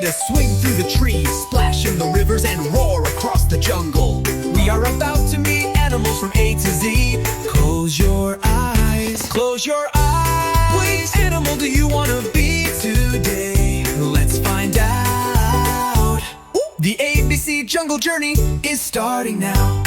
to swing through the trees, splash in the rivers, and roar across the jungle. We are about to meet animals from A to Z. Close your eyes, close your eyes. Which animal do you want to be today? Let's find out. The ABC Jungle Journey is starting now.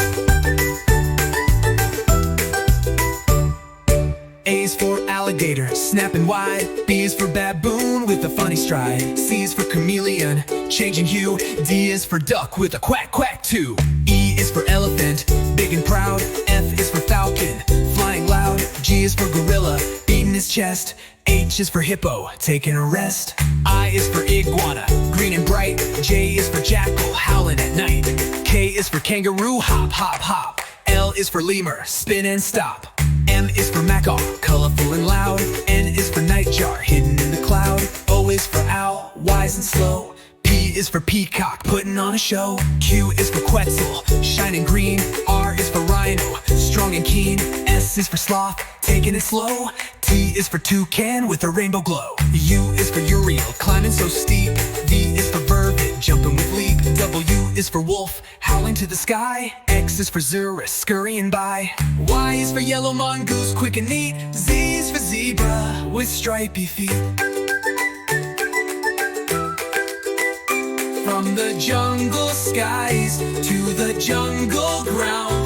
A is for alligator, snapping wide. B is for baboon with a funny stride. C is for chameleon, changing hue. D is for duck with a quack quack too. E is for elephant, big and proud. F is for falcon, flying loud. G is for gorilla, beating his chest. H is for hippo, taking a rest. I is for iguana, green and bright. J is for jackal, howling at night. K is for kangaroo, hop hop hop. L is for lemur, spin and stop. M is for macaw, colorful and loud. N is for nightjar, hidden in the cloud. O is for owl, wise and slow. P is for peacock, putting on a show. Q is for quetzal, shining green. R is for rhino, strong and keen. S is for sloth, taking it slow. T is for toucan with a rainbow glow. U is for uriel, climbing so steep. V is for vervet, jumping with leap. W is for wolf, howling to the sky. X is for xerus, scurrying by. Y is for yellow mongoose, quick and neat. Z is for zebra, with stripy feet. From the jungle skies to the jungle ground,